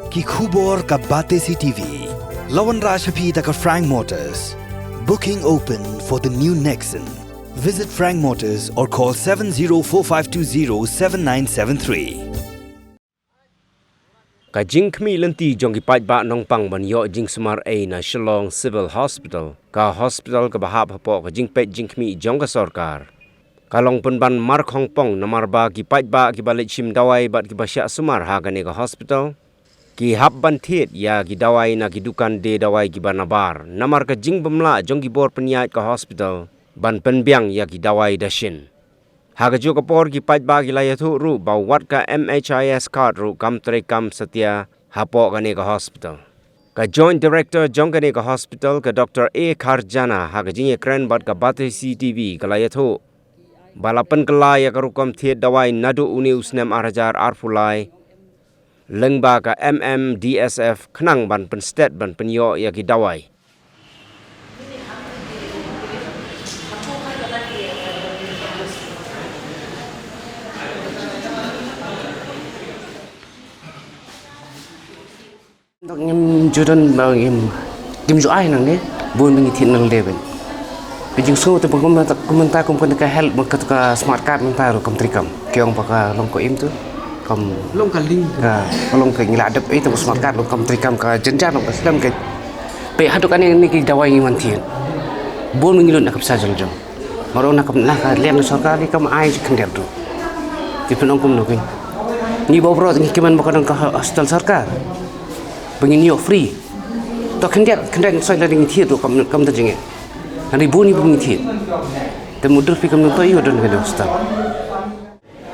ki khubor ka Bate CTV. Lawan Rashapi taka Frank Motors. Booking open for the new Nexon. Visit Frank Motors or call 7045207973. Ka jing khmi lenti jong ki pai ba nong pang ban yo jing smar a na Shillong Civil Hospital ka hospital ka bahap hapo ka jing pet jing khmi jong ka sarkar kalong pun ban mar khong pong namar ba ki pai ba ki balik chim dawai bat ki basya sumar ha ka ne ka hospital ki hap ban thiet ya ki dawai na ki dukan de dawai ki banabar namar ka jing bamla jong ki bor penyait ka hospital ban penbiang ya ki dawai dashin Haga juga por ki pai ba ki layatu ru ba wat ka MHIS card ru kam tre kam setia hapo ka ne ka hospital. Ka Joint Director jong ka ne ka hospital ka Dr. A. Karjana haga jinge kren bat ka Bate CTV ka layatu. Balapan kelai ya ka rukam thiet dawai nadu uni usnem arajar arfulai. Lengba ka MMDSF khnang ban pen state ban penyo ya ki dawai. Ngem judan ba ngem jo ai nang ne bun ngi thin nang leben pe jing so te komentar kom kan ka help ka smart card mentar kom trikam keong pa ka long ko im tu kom long ka link ka long ka ngila adap ai te smart card long kom trikam ka jenjan long aslam ke pe hadu kan ni ki dawai ngi man thin bun ngi lun nak sa jong jong maro nak ka lem sarkar ni kam ai kendep tu ti penong kom no kin ni bo bro ngi kiman ba ka hospital sarkar Bengin yo free. To kendiat soy la ding thiet do kam ta jinge. Ani buni bungi thiet. Te mudur fi kam to yo don ke hostal.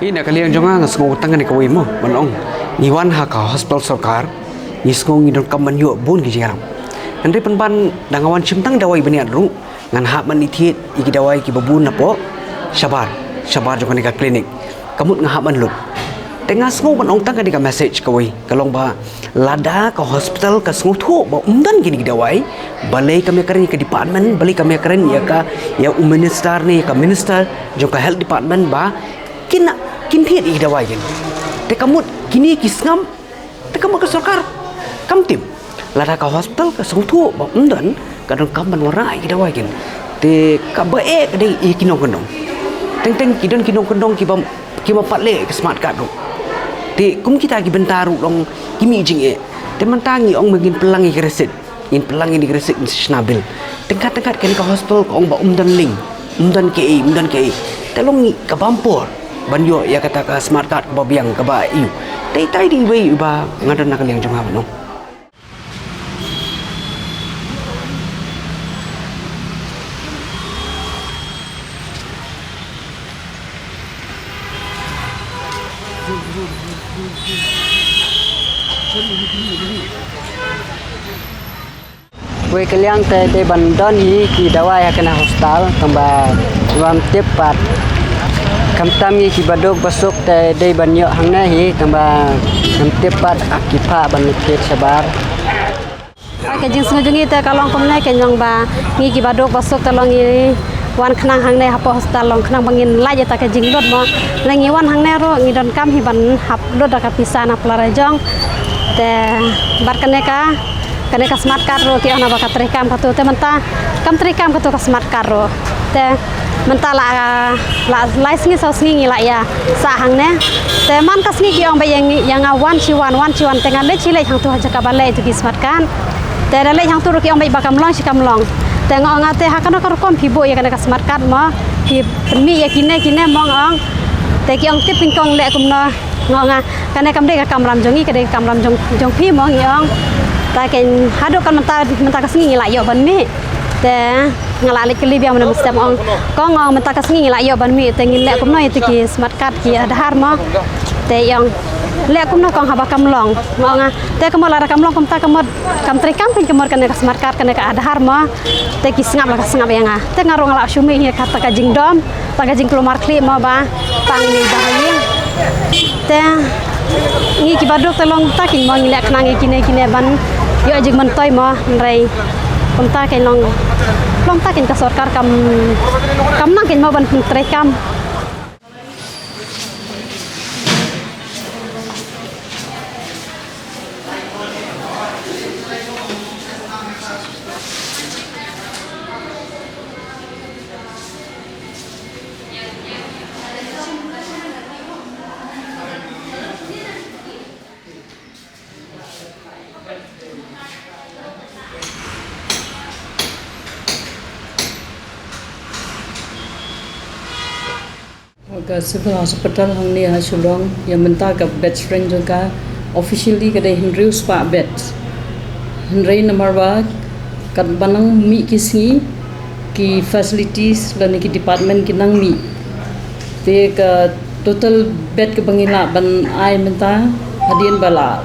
Ina kalian jonga ngasgo tangan ni kawai mo manong. Ni wan ha ka hospital sarkar. Ni sko ngi don kam man yo bun ki jaram. Ande pan dangawan chimtang dawai bani adru ngan ha man ni thiet iki dawai ki babun na po. Sabar jonga ni ka klinik. Kamut nga ha man lut. Tengah semua orang tangga dika message kawai kalong ba lada ke hospital ke semua tu ba umdan gini dawai balai kami keren ke department balai kami keren ya ka ya minister ni ka minister jo ka health department ba kin thiet i dawai gini te kamut kini kisngam te kamu ke sarkar kam tim lada ke hospital ke semua tu ba umdan kadang kaman warai i dawai gini te ka ba ke dei i kinong teng kidon kinong ki ba patle ke smart card Ti kum kita gi bentaru long kimi jing te mantangi ong magin pelangi kreset in pelangi di kreset snabil tengkat kan ka hospital ong ba umdan ke te long ka bampor banyo ya kata ka smart card ka biang ka ba iu tai di we ba ngadan nak yang jong no Kue kalian te bandon hi ki dawai kena hostal tamba ram tepat kam tami ki badok basuk te de banyo hangna hi tamba kam tepat akipa ban ket sabar ke jing sungungi te kalong komne ke nyong ba ngi ki badok basuk talong i wan khnang hangne hapo hostal long khnang bangin laje ta ke jing dot mo lengi wan hangne ro ngi don kam hi ban hap dot ka pisana plarajong te barkane ka smart card ro ki ana baka trikam katu te menta kam trikam katu ka smart card ro te menta la license so singi la ya sa hangne te man ka singi ki ong ba yang wan chiwan te ngale chile hang tu haja ka balai tu ki smart card te le hang tu ro ki ong ba kamlong shikamlong te ngonga te hakana ka kom phibo ya kana ka smart card mo ki mi ya kine mong ong te ki ong tip pingkong le kumno ngonga kana kam de ka kamram jongi ka de kamram jong phi mo ngiong ta ken hadu kan menta kasingi la yo ban mi te ngala le kli biang men stem ong kong ong menta kasingi la yo ban mi te ngin le kumno itu ki smart card ki adhar mo te yang le kumno kong haba kamlong ngonga te kamol ara kamlong kum ta kam trikam pin kamor kan ka smart card kan ka adhar mo te ki sngap yang te ngarong la syumi hi kata ka jingdom ta ka jing kelomar kli mo ba tang ni bahayi te ngi ki badok telong taking mo ngilek nang kine ban yo jing mentoy mo nrai kom taking long taking ka sarkar kam nang kin mo ban trekam Ka civil hospital hang ni ha Shillong yang menta ka bed strength jangka officially ka dai hinriu spa bed. Hinrei number 1 kat banang mi kisngi ki facilities dan ki department ki nang mi. Te ka total bed ke bangila ban ai menta hadian bala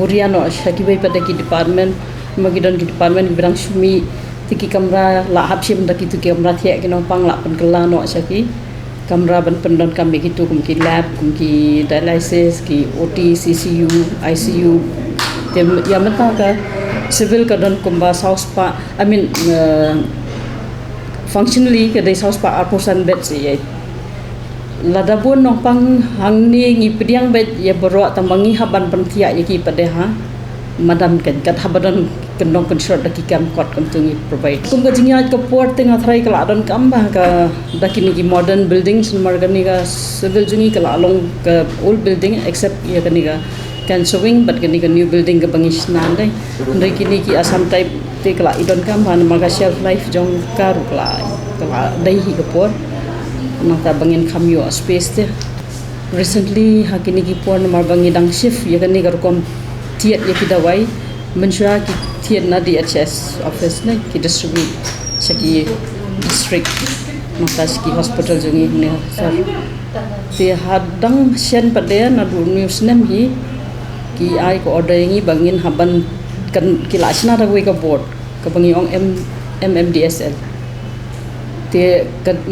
buriano shakibai pada ki department magidon ki department ki bidang shumi tiki kamera la hapshim da kitu kamera thia ki no pang la pan kala no shaki kamera ban pendon kami gitu ki lab ki dialysis ki OT CCU ICU tem ya menta ka civil ka don kumba south pa I mean functionally ka dai south pa 4% bed si ladabun nong pang hang ni ngi pediang bed ya bero tambangi haban pentia yaki pada ha madan kan kat habadan kendong konsert daki kam kot kam tungi provide kum ka jingya ka port tengah thrai kala don kam ba ka daki ni modern buildings margani ka civil jungi kala long ka old building except ya kani ka can showing but kani ka new building ka bangis nan dai ndai kini ki asam type te kala idon kam ban maga shelf life jong karu kala dai hi ka port nata bangin kamyo space te recently hakini ki pon mar bangi dang shift ya kani gar kom tiat ya kidawai mensura ki tiat na DHS office ne ki distribute saki district nata ski hospital jungi ne sir te hadang shen padea na du news nem hi ki ai ko order ngi bangin haban kan ki lachna ra ka board ka bangi ong MMDSL te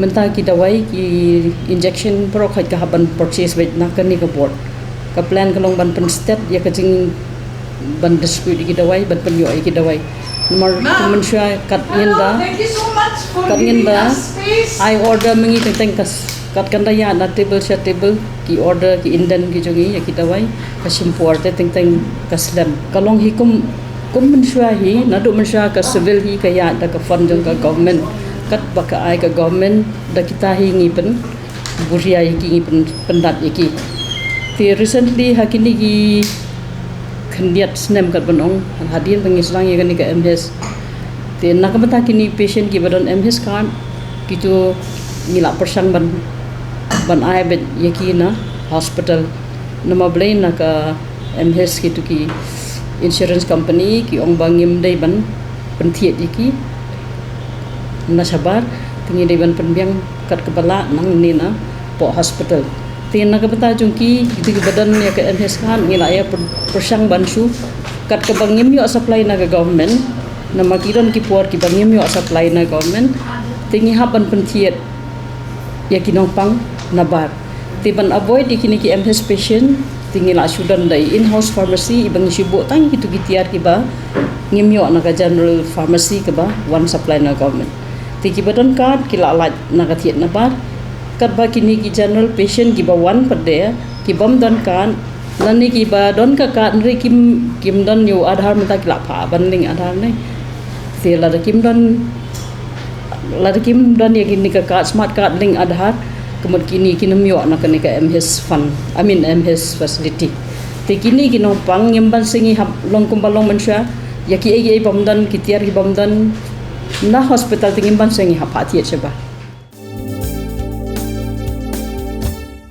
menta ki dawai ki injection pro khai ka haban purchase wait na kan ni ka board ka plan ka long ban pen state ya ka jing ban dispute ki dawai ban pen yo ki dawai nomor mensya kat ngenda I order mengi teng kas kat kan ya na table share table ki order ki inden ki jongi ya ki dawai ka simpor te teng kaslam ka long hi kum mensya hi na do mensya ka civil hi ka ya da ka fund jong ka government kat baka ai ka government da kita hingi pen buria yaki pen pendat yaki ti recently hakini ki khandiat snem kat banong hadin bangis lang yakani ka MHS ti nakamata kini patient ki badon MHS kan kitu ngila persang ban ai bet yaki na hospital nama blain na ka MHS kitu ki insurance company ki ong bangim dai ban penthiet yaki na sabar tingi dewan penbiang kat kepala nang ni na po hospital tin na kabata jungki gitu badan ya ke MHS kan ngila ya persang bansu kat ke bangim yo supply na ke government na makiran ki puar ki bangim yo supply na government tingi haban penthiet ya kinopang nabar tiban avoid dikini ki MHS patient tingi la sudan dai in house pharmacy ibang sibo tang gitu gitiar ki ba ngimyo na ka general pharmacy ke ba one supply na government tiki badan card kila alat nakatiat nabar kat ba kini ki general patient ki ba one per day ki bam don kan lani ki ba don ka card nri kim don yo adhar mata kila pha banling adhar ne se la kim don ya kini ka card smart card link adhar kemud kini kinamyo na kani ka MHS fund I mean MHS facility tikini kinopang yamban singi hab long kumbalong mensya yaki ai bam don ki tiar ki bam don na hospital tingin ban sengi hapati ya coba